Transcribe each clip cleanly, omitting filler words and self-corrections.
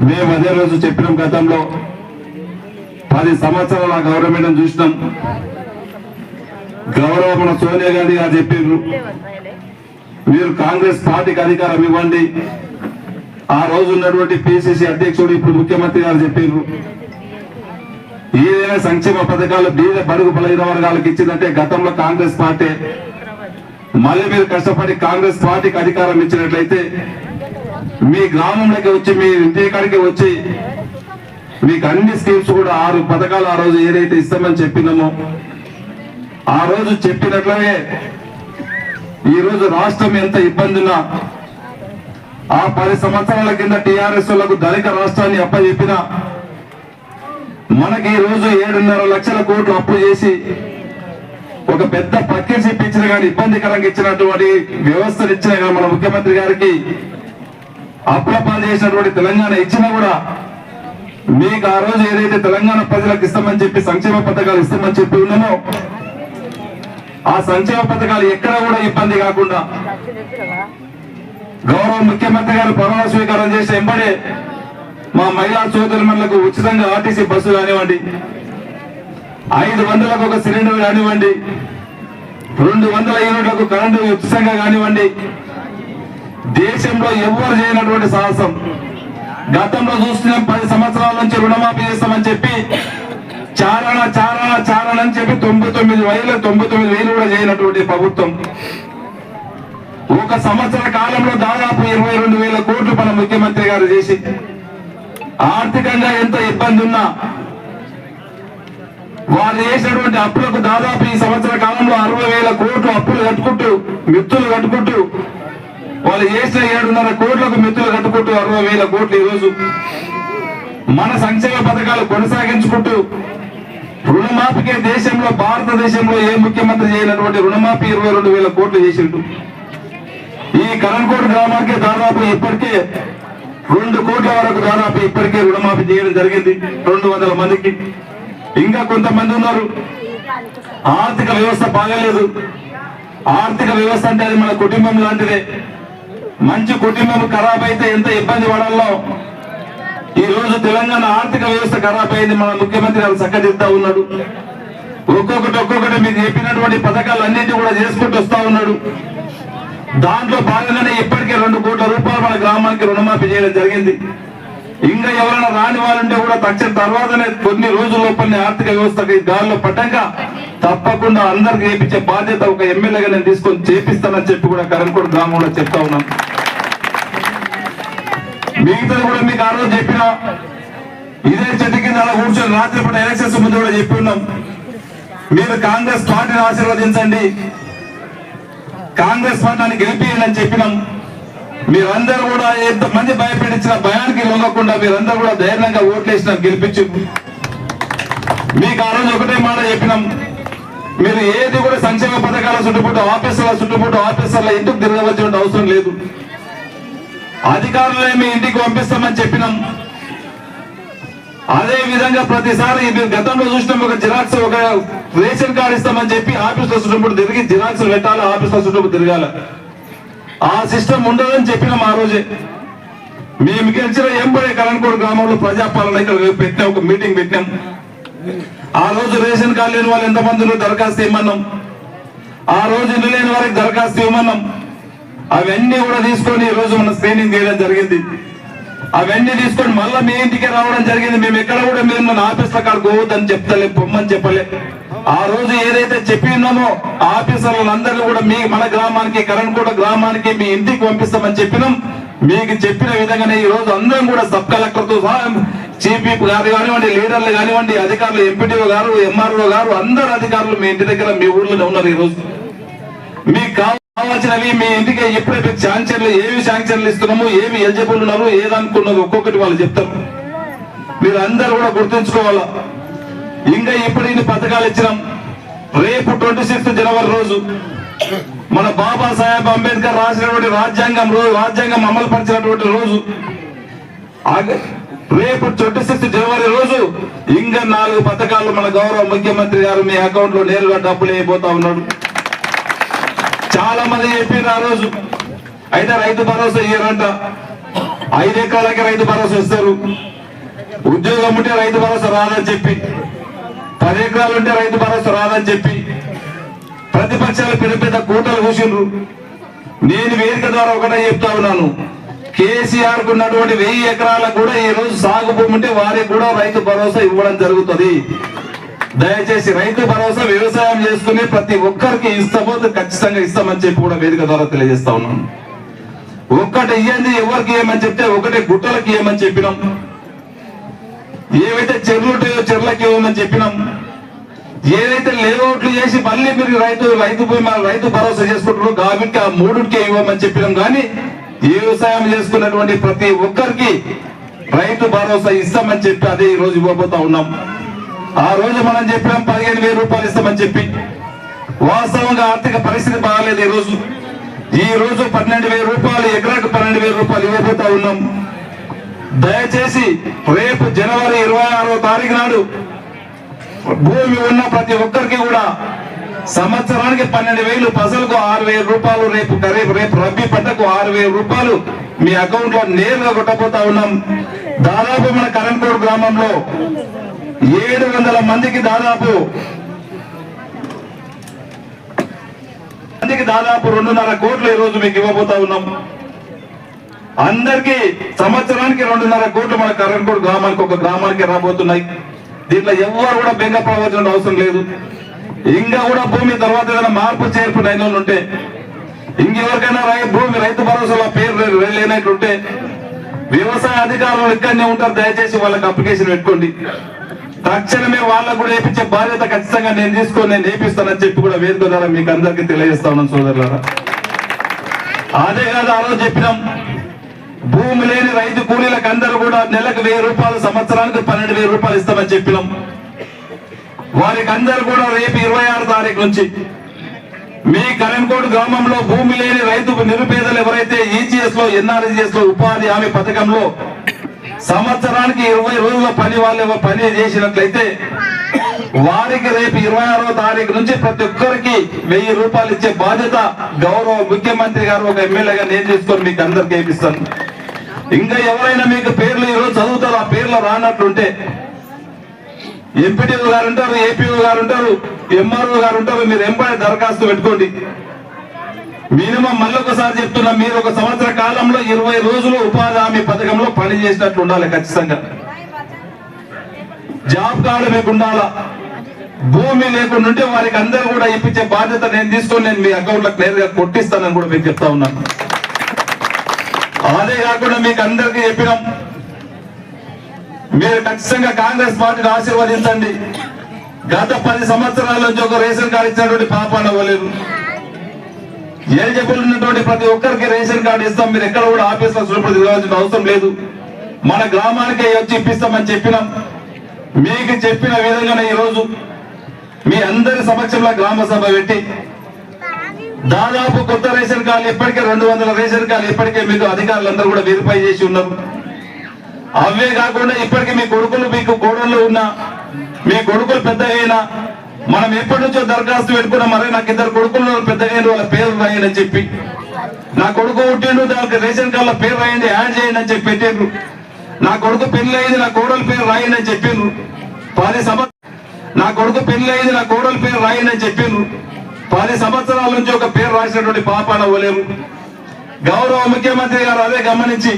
మేము అదే రోజు చెప్పినాం, గతంలో 10 సంవత్సరాల గవర్నమెంట్ చూసినాం. గౌరవ మన సోనియా గాంధీ గారు చెప్పారు, మీరు కాంగ్రెస్ పార్టీకి అధికారం ఇవ్వండి. ఆ రోజు ఉన్నటువంటి పిసిసి అధ్యక్షుడు ఇప్పుడు ముఖ్యమంత్రి గారు చెప్పారు, ఏదైనా సంక్షేమ పథకాలు బీద బడుగు బలహీన వర్గాలకు ఇచ్చిందంటే గతంలో కాంగ్రెస్ పార్టీ. మళ్ళీ మీరు కష్టపడి కాంగ్రెస్ పార్టీకి అధికారం ఇచ్చినట్లయితే మీ గ్రామంలోకి వచ్చి మీ ఇంటి కాడికి వచ్చి మీకు అన్ని స్కీమ్స్ కూడా 6 పథకాలు ఆ రోజు ఏదైతే ఇస్తామని చెప్పినామో ఆ రోజు చెప్పినట్లనే ఈ రోజు రాష్ట్రం ఎంత ఇబ్బంది ఉన్నా ఆ 10 సంవత్సరాల కింద టిఆర్ఎస్ లకు ధనిక రాష్ట్రాన్ని అప్పచెప్పిన మనకి ఈ రోజు 7.5 లక్షల కోట్లు అప్పు చేసి ఒక పెద్ద పక్కించి ఇప్పించిన కానీ ఇబ్బందికరంగా ఇచ్చినటువంటి వ్యవస్థను ఇచ్చిన కానీ మన ముఖ్యమంత్రి గారికి అప్పుల పాలు చేసినటువంటి తెలంగాణ ఇచ్చినా కూడా మీకు ఆ రోజు ఏదైతే తెలంగాణ ప్రజలకు ఇస్తామని చెప్పి సంక్షేమ పథకాలు ఇస్తామని చెప్పి ఉన్నామో ఆ సంక్షేమ పథకాలు ఎక్కడ కూడా ఇబ్బంది కాకుండా గౌరవ ముఖ్యమంత్రి గారు ప్రమాణ స్వీకారం చేసి ఎంబడే మా మహిళా సోదరులకు ఉచితంగా ఆర్టీసీ బస్సు కానివ్వండి, 500లకు ఒక సిలిండర్ కానివ్వండి, 200 యూనిట్లకు కరెంటు ఉచితంగా కానివ్వండి, దేశంలో ఎవరు చేయనటువంటి సాహసం. గతంలో చూస్తున్నాం 10 సంవత్సరాల నుంచి రుణమాఫీ చేస్తామని చెప్పి చారణ అని చెప్పి 99,000 కూడా చేయనటువంటి ప్రభుత్వం. ఒక సంవత్సర కాలంలో దాదాపు 22,000 కోట్లు మన ముఖ్యమంత్రి గారు చేసి ఆర్థికంగా ఎంత ఇబ్బంది ఉన్నా వాళ్ళు చేసినటువంటి అప్పులకు దాదాపు ఈ సంవత్సర కాలంలో 60,000 కోట్లు అప్పులు కట్టుకుంటూ మిత్తులు కట్టుకుంటూ వాళ్ళు చేసిన 7.5 కోట్లకు మిత్తులు కట్టుకుంటూ 60,000 కోట్లు ఈరోజు మన సంక్షేమ పథకాలు కొనసాగించుకుంటూ రుణమాఫీకే దేశంలో భారతదేశంలో ఏ ముఖ్యమంత్రి చేయనటువంటి రుణమాఫీ 22,000 కోట్లు చేసిండు. ఈ కరణ్కోట్ గ్రామానికి దాదాపు ఇప్పటికే 2 కోట్ల వరకు దాదాపు ఇప్పటికే రుణమాఫీ చేయడం జరిగింది 200 మందికి. ఇంకా కొంతమంది ఉన్నారు, ఆర్థిక వ్యవస్థ బాగలేదు. ఆర్థిక వ్యవస్థ అంటే అది మన కుటుంబం లాంటిదే. మంచి కుటుంబం ఖరాబ్ అయితే ఎంత ఇబ్బంది పడాలో ఈ రోజు తెలంగాణ ఆర్థిక వ్యవస్థ ఖరాబ్ అయింది. మన ముఖ్యమంత్రి గారు చక్కదిద్దా ఉన్నాడు. ఒక్కొక్కటి మీకు చెప్పినటువంటి పథకాలు అన్నింటి కూడా చేసుకుంటూ వస్తా ఉన్నాడు. దాంట్లో భాగంగానే ఇప్పటికే 2 కోట్ల రూపాయలు మన గ్రామానికి రుణమాఫీ చేయడం జరిగింది. ఇంకా ఎవరైనా రాని వాళ్ళంటే కూడా తక్షణ తర్వాతనే కొన్ని రోజుల లోపలనే ఆర్థిక వ్యవస్థకి గాల్లో పడ్డాక తప్పకుండా అందరికి చేపించే బాధ్యత ఒక ఎమ్మెల్యేగా నేను తీసుకొని చేపిస్తానని చెప్పి కూడా కరణ్కోట్ గ్రామంలో చెప్తా ఉన్నాం. మిగతాది కూడా మీకు ఆ రోజు చెప్పిన ఇదే చెట్టు కింద అలా కూర్చొని రాత్రిపూట ఎలక్షన్స్ ముందు కూడా చెప్పి ఉన్నాం, మీరు కాంగ్రెస్ పార్టీని ఆశీర్వదించండి, కాంగ్రెస్ పార్టీని గెలిపియండి అని చెప్పినాం. మీరందరూ కూడా ఎంతమంది భయపెట్టించిన భయానికి లొంగకుండా మీరందరూ కూడా ధైర్యంగా ఓట్లేసిన గెలిపించు. మీకు ఆ రోజు ఒకటే మాట చెప్పినాం, మీరు ఏది కూడా సంక్షేమ పథకాల చుట్టుపుట్టు ఆఫీసర్ల ఇంటికి తిరగవలసిన అవసరం లేదు, అధికారులే మీ ఇంటికి పంపిస్తామని చెప్పినాం. అదే విధంగా ప్రతిసారి గతంలో చూసినాం, ఒక జిరాక్స్ ఒక రేషన్ కార్డు ఇస్తామని చెప్పి ఆఫీసుల చుట్టుముట్టు తిరిగి జిరాక్స్ పెట్టాలి, ఆఫీసుల చుట్టుముట్టు తిరగాల. ఆ సిస్టమ్ ఉండదని చెప్పినాం. ఆ రోజే మేము గెలిచిన ఎంబడే కరణ్కోట్ గ్రామంలో ప్రజాపాలన ఇక్కడ పెట్టిన ఒక మీటింగ్ పెట్టినాం. ఆ రోజు రేషన్ కార్డు లేని వాళ్ళు ఎంతమంది దరఖాస్తు ఇవ్వమన్నాం, ఆ రోజు ఇల్లు లేని వారికి దరఖాస్తు ఇవ్వమన్నాం. అవన్నీ కూడా తీసుకొని ఈ రోజు మనం స్క్రీనింగ్ చేయడం జరిగింది. అవన్నీ తీసుకొని మళ్ళీ మీ ఇంటికి రావడం జరిగింది. మేము ఎక్కడ కూడా మీరు మన ఆఫీసుల కాడ పోవద్దని చెప్తలే, పొమ్మని చెప్పలే. ఆ రోజు ఏదైతే చెప్పి ఉన్నామో ఆఫీసర్లందరినీ కూడా మన గ్రామానికి కరణ్కోట గ్రామానికి మీ ఇంటికి పంపిస్తామని చెప్పినాం. మీకు చెప్పిన విధంగానే ఈ రోజు అందరం కూడా సబ్ కలెక్టర్తో సహా చీఫ్ విప్ గారు కానివ్వండి, లీడర్లు కానివ్వండి, అధికారులు ఎంపీడీఓ గారు, ఎంఆర్ఓ గారు, అందరు అధికారులు మీ ఇంటి దగ్గర మీ ఊర్లోనే ఉన్నారు. ఈ రోజు మీకు కావాల్సినవి మీ ఇంటికి ఎప్పుడైతే శాంక్షన్లు ఏవి శాంక్షన్లు ఇస్తున్నాము, ఏవి ఎలిజిబుల్ ఉన్నారు, ఏదనుకున్నారు ఒక్కొక్కటి వాళ్ళు చెప్తారు. మీరు అందరు కూడా గుర్తుంచుకోవాలా. ఇంకా ఇప్పుడు ఇన్ని పథకాలు ఇచ్చినాం. రేపు 26 జనవరి రోజు మన బాబాసాహెబ్ అంబేద్కర్ రాసినటువంటి రాజ్యాంగం అమలు పరిచినటువంటి రోజు. రేపు 26 జనవరి రోజు ఇంకా 4 పథకాలు మన గౌరవ ముఖ్యమంత్రి గారు మీ అకౌంట్ లో నేరుగా డబ్బులు అయిపోతా ఉన్నాడు. చాలా మంది చెప్పారు ఆ రోజు, అయితే రైతు భరోసా ఇయ్యారంట, 5 ఎకరాలకి రైతు భరోసా ఇస్తారు. ఉద్యోగం ఉంటే రైతు భరోసా రాదని చెప్పి, 10 ఎకరాలు ఉంటే రైతు భరోసా రాదని చెప్పి ప్రతిపక్షాలు పెద్ద కూటలు కూర్చుండ్రు. నేను వేదిక ద్వారా ఒకటే చెప్తా ఉన్నాను, కేసీఆర్ కు ఉన్నటువంటి 1000 ఎకరాలకు కూడా ఈ రోజు సాగు భూమి ఉంటే వారికి కూడా రైతు భరోసా ఇవ్వడం జరుగుతుంది. దయచేసి రైతు భరోసా వ్యవసాయం చేసుకునే ప్రతి ఒక్కరికి ఇస్తామో ఖచ్చితంగా ఇస్తామని చెప్పి కూడా వేదిక ద్వారా తెలియజేస్తా ఉన్నాను. ఒక్కటి ఇయ్యండి, ఎవరికి ఇవ్వమని చెప్తే ఒకటే గుట్టలకి ఇవ్వమని చెప్పినాం. ఏవైతే చెర్లు ఉంటాయో చెర్లకి ఇవ్వమని చెప్పినాం. ఏదైతే లేఅవుట్లు చేసి మళ్ళీ మీరు రైతు భరోసా చేసుకుంటారో కాబట్టి ఆ 3కే ఇవ్వమని చెప్పినాం. కానీ వ్యవసాయం చేసుకున్నటువంటి ప్రతి ఒక్కరికి రైతు భరోసా ఇస్తామని చెప్పి అదే ఈ రోజు ఇవ్వబోతా ఉన్నాం. ఆ రోజు మనం చెప్పినాం 15,000 రూపాయలు ఇస్తామని చెప్పి. వాస్తవంగా ఆర్థిక పరిస్థితి బాగాలేదు. ఈ రోజు 12,000 రూపాయలు, ఎకరాకు 12,000 రూపాయలు ఇవ్వబోతా ఉన్నాం. దయచేసి రేపు జనవరి 26వ తారీఖు నాడు భూమి ఉన్న ప్రతి ఒక్కరికి కూడా సంవత్సరానికి 12,000, పసలకు 6,000 రూపాయలు, రేపు రబ్బీ పంటకు 6,000 రూపాయలు మీ అకౌంట్ లో నేరుగా కొట్టబోతా ఉన్నాం. దాదాపు మన కరణ్కోట్ గ్రామంలో 700 మందికి దాదాపు 2.5 కోట్లు ఈ రోజు మీకు ఇవ్వబోతా ఉన్నాం. అందరికి సంవత్సరానికి 2.5 కోట్లు మన కరణ్కోట్ గ్రామానికి, ఒక గ్రామానికి రాబోతున్నాయి. దీంట్లో ఎవరు కూడా బెంగ ప్రవచన అవసరం లేదు. ఇంకా కూడా భూమి తర్వాత ఏదైనా మార్పు చేర్పు నైన్లు ఉంటే, ఇంకెవరికైనా రైతు భరోసాలో పేరు లేనట్లుంటే వ్యవసాయ అధికారులు ఇక్కడనే ఉంటారు. దయచేసి వాళ్ళకి అప్లికేషన్ పెట్టుకోండి. తక్షణమే వాళ్ళకు కూడా వేయించే బాధ్యత ఖచ్చితంగా నేను తీసుకొని నేను వేపిస్తానని చెప్పి కూడా వేదిక ద్వారా మీకు అందరికీ తెలియజేస్తా ఉన్నాను సోదరులారా. అదే కాదు, ఆ రోజు చెప్పినాం, భూమి లేని రైతు కూలీలకు అందరూ కూడా నెలకు 1000 రూపాయలు, సంవత్సరానికి 12,000 రూపాయలు ఇస్తామని చెప్పినాం. వారికి అందరూ కూడా రేపు 26వ తారీఖు నుంచి మీ కరణ్కోట్ గ్రామంలో భూమి లేని రైతు నిరుపేదలు ఎవరైతే ఈజీఎస్ లో, ఎన్ఆర్జీఎస్ లో, ఉపాధి హామీ పథకంలో సంవత్సరానికి 20 రోజుల పని చేసినట్లయితే వారికి రేపు 26వ తారీఖు నుంచి ప్రతి ఒక్కరికి 1000 రూపాయలు ఇచ్చే బాధ్యత గౌరవ ముఖ్యమంత్రి గారు ఒక ఎమ్మెల్యేగా నేను తీసుకొని మీకు అందరికి వేపిస్తాను. ఇంకా ఎవరైనా మీకు పేర్లు ఈరోజు చదువుతారు, ఆ పేర్లు రానట్లుంటే ఎంపీటీఓ గారు ఉంటారు, ఏపీఓ గారు ఉంటారు, ఎంఆర్ఓ గారు ఉంటారు. మీరు ఎంపై దరఖాస్తు పెట్టుకోండి. మినిమం మళ్ళొకసారి చెప్తున్నా, మీరు ఒక సంవత్సర కాలంలో 20 రోజులు ఉపాధి హామీ పథకంలో పని చేసినట్లు ఉండాలి. ఖచ్చితంగా జాబ్ కార్డు మీకు ఉండాలా. భూమి లేకుండా ఉంటే వారికి అందరూ కూడా ఇప్పించే బాధ్యత నేను తీసుకొని నేను మీ అకౌంట్లకు నేరుగా కొట్టిస్తానని కూడా మీకు చెప్తా ఉన్నాను. అదే కాకుండా మీకు అందరికీ చెప్పినాం, మీరు ఖచ్చితంగా కాంగ్రెస్ పార్టీని ఆశీర్వదించండి. గత 10 సంవత్సరాల నుంచి ఒక రేషన్ కార్డు ఇచ్చినటువంటి పాపాన అవ్వలేదు. ఎలిజిబుల్ ఉన్నటువంటి ప్రతి ఒక్కరికి రేషన్ కార్డు ఇస్తాం. మీరు ఎక్కడ కూడా ఆఫీసులో చూడప్పుడు తిరగాల్సిన అవసరం లేదు. మన గ్రామానికి వచ్చి ఇప్పిస్తామని చెప్పినాం. మీకు చెప్పిన విధంగానే ఈరోజు మీ అందరి సమక్షంలో గ్రామ సభ పెట్టి దాదాపు కొత్త రేషన్ కార్డులు ఇప్పటికే 200 రేషన్ కార్డులు ఇప్పటికే మీకు అధికారులందరూ కూడా వెరిఫై చేసి ఉన్నారు. అవే కాకుండా ఇప్పటికీ మీ కొడుకులు, మీకు కోడళ్ళు ఉన్న మీ కొడుకులు పెద్దగైనా మనం ఎప్పటి నుంచో దరఖాస్తు పెట్టుకున్నాం. మరే నాకు 2 కొడుకులు పెద్దగైన వాళ్ళ పేరు రాయండి అని చెప్పి, నా కొడుకు పుట్టిండు దానికి రేషన్ కార్డుల పేరు రాయండి, యాడ్ చేయండి అని చెప్పి పెట్టిండ్రు. నా కొడుకు పెళ్లి అయింది, నా కోడల పేరు రాయండి అని చెప్పిండ్రు. 10 సంవత్సరాలు నా కొడుకు పెళ్లి అయింది, నా కోడల పేరు రాయండి అని చెప్పిండ్రు. 10 సంవత్సరాల నుంచి ఒక పేరు రాసినటువంటి పాపాన అవ్వలేరు. గౌరవ ముఖ్యమంత్రి గారు అదే గమనించి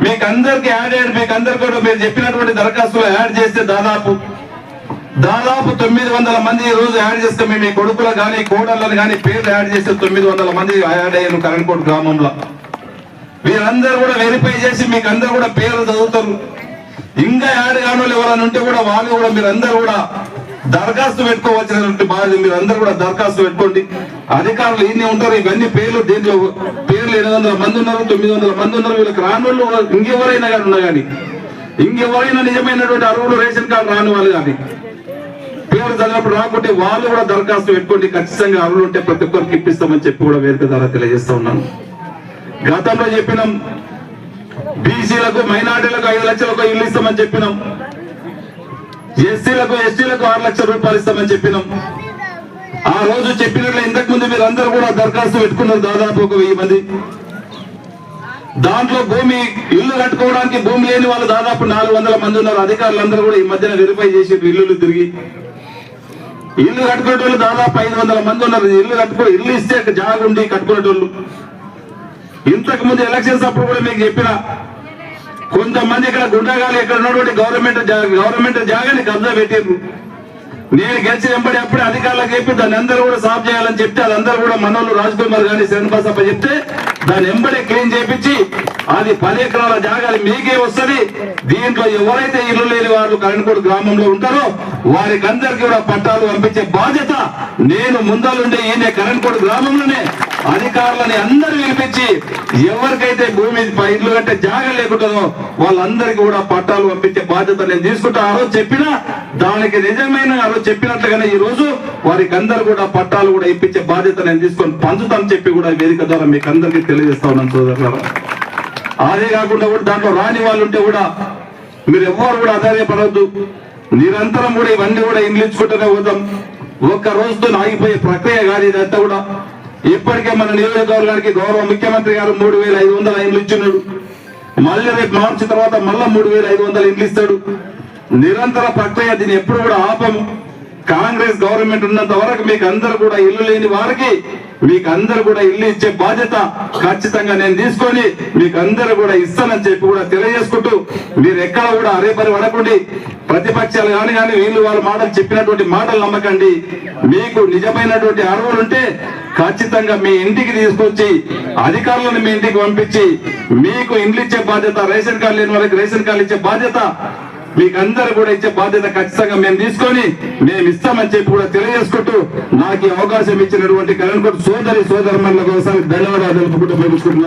మీకు అందరికి యాడ్ అయ్యాడు. మీకు అందరికి కూడా మీరు చెప్పినటువంటి దరఖాస్తులు యాడ్ చేస్తే దాదాపు 900 మంది ఈ రోజు యాడ్ చేస్తే మీ కొడుకులు కానీ కోడళ్ళని కానీ పేర్లు యాడ్ చేస్తే 900 మంది యాడ్ అయ్యారు కరణ్కోట్ గ్రామంలో. వీరందరూ కూడా వెరిఫై చేసి మీకు అందరూ కూడా పేర్లు చదువుతారు. ఇంకా యాడ్ కాని వాళ్ళు ఎవరైనా ఉంటే కూడా వాళ్ళు కూడా మీరందరూ కూడా దరఖాస్తు పెట్టుకోవచ్చినటువంటి బాధ్యత. మీరు అందరూ కూడా దరఖాస్తు పెట్టుకోండి. అధికారులు ఇన్ని ఉంటారు, ఇవన్నీ పేర్లు దీంట్లో పేర్లు 800 మంది ఉన్నారు, 900 మంది ఉన్నారు. వీళ్ళకి రాని వాళ్ళు ఇంకెవరైనా కానీ ఉన్నా కానీ, ఇంకెవరైనా నిజమైనటువంటి అర్హులు రేషన్ కార్డు రాని వాళ్ళు కానీ పేరు చదివినప్పుడు రాకుంటే వాళ్ళు కూడా దరఖాస్తు పెట్టుకోండి. ఖచ్చితంగా అర్హులు ఉంటే ప్రతి ఒక్కరికి ఇప్పిస్తామని చెప్పి కూడా వేదిక ద్వారా తెలియజేస్తా ఉన్నాను. గతంలో చెప్పినాం, బీసీలకు మైనార్టీలకు 5 లక్షలకు ఇల్లు ఇస్తామని చెప్పినాం. ఎస్సీలకు ఎస్టీలకు 6 లక్షల రూపాయలు ఇస్తామని చెప్పినాం. ఆ రోజు చెప్పినట్లు ఇంతకు ముందు మీరు అందరూ కూడా దరఖాస్తు పెట్టుకున్నారు. దాదాపు ఒక 1000 మంది. దాంట్లో భూమి ఇల్లు కట్టుకోవడానికి భూమి లేని వాళ్ళు దాదాపు 400 మంది ఉన్నారు. అధికారులందరూ కూడా ఈ మధ్యన వెరిఫై చేసి ఇల్లు తిరిగి ఇల్లు కట్టుకునేటోళ్ళు దాదాపు 500 మంది ఉన్నారు. ఇల్లు ఇస్తే జాగుండి కట్టుకునేటోళ్ళు. ఇంతకు ముందు ఎలక్షన్స్ అప్పుడు కూడా మీకు చెప్పిన కొంతమంది ఇక్కడ గుండాగాలు ఇక్కడ ఉన్నటువంటి గవర్నమెంట్ జాగాని కబ్జా పెట్టిండ్రు. నేను గెలిచి వెంబడి అప్పుడే అధికారులకు చెప్పి దాన్ని అందరూ కూడా సాఫ్ చేయాలని చెప్తే అదందరూ కూడా మనోళ్ళు రాజ్ కుమార్ గాని శ్రీనివాసప్ప చెప్తే దాన్ని వెంబడే క్లీన్ చేపించి అది 10 ఎకరాల జాగాలు మీకే వస్తుంది. దీంట్లో ఎవరైతే ఇల్లు లేని వారు కరణ్కోట్ గ్రామంలో ఉంటారో వారికి అందరికీ కూడా పట్టాలు పంపించే బాధ్యత నేను ముందలుండే ఈయన కరణ్కోట్ గ్రామంలోనే అధికారులని అందరూ పిలిపించి ఎవరికైతే భూమి ఇల్లు కట్టే జాగా లేకుంటుందో వాళ్ళందరికీ కూడా పట్టాలు పంపించే బాధ్యత నేను తీసుకుంటా. ఆ రోజు చెప్పినా దానికి నిజమైన ఆ రోజు చెప్పినట్లుగానే ఈ రోజు వారికి అందరు కూడా పట్టాలు కూడా ఇప్పించే బాధ్యత నేను తీసుకొని పంచుతాను చెప్పి కూడా వేదిక ద్వారా మీకు అందరికీ తెలియజేస్తా ఉన్నాను సోదరులారా. అదే కాకుండా కూడా దాంట్లో రాని వాళ్ళు ఉంటే కూడా మీరు ఎవరు కూడా ఆధారపడవద్దు. నిరంతరం కూడా ఇవన్నీ కూడా ఇంగ్లీష్కుంటూనే పోతాం. ఒక్క రోజుతో ఆగిపోయే ప్రక్రియ కాదు ఇదంతా కూడా. ఇప్పటికే మన నియోజకవర్గానికి గౌరవ ముఖ్యమంత్రి గారు 3,500 ఇండ్లు ఇచ్చినాడు. మళ్ళీ రేపు మార్చి తర్వాత మళ్ళా 3,500 ఇండ్లు ఇస్తాడు. నిరంతర ప్రక్రియ, దీన్ని ఎప్పుడు కూడా ఆపము. కాంగ్రెస్ గవర్నమెంట్ ఉన్నంత వరకు మీకు అందరు కూడా ఇల్లు లేని వారికి మీకు అందరు కూడా ఇల్లు ఇచ్చే బాధ్యత ఖచ్చితంగా నేను తీసుకొని మీకు అందరు కూడా ఇస్తానని చెప్పి కూడా తెలియజేసుకుంటూ మీరు ఎక్కడ కూడా అరేపరి పడకండి. ప్రతిపక్షాలు కానీ వీళ్ళు వాళ్ళ మాటలు చెప్పినటువంటి మాటలు నమ్మకండి. మీకు నిజమైనటువంటి అర్హులు ఉంటే ఖచ్చితంగా మీ ఇంటికి తీసుకొచ్చి అధికారులను మీ ఇంటికి పంపించి మీకు ఇండ్లు ఇచ్చే బాధ్యత, రేషన్ కార్డు లేని వాళ్ళకి రేషన్ కార్డు ఇచ్చే బాధ్యత మీకు అందరూ కూడా ఇచ్చే బాధ్యత ఖచ్చితంగా మేము తీసుకొని మేము ఇస్తామని చెప్పి కూడా తెలియజేసుకుంటూ నాకు ఈ అవకాశం ఇచ్చినటువంటి కరణ్కోట్ సోదరి సోదరులకు ఒకసారి ధన్యవాదాలు తెలుపుకుంటూ ముగించుకుంటున్నాను.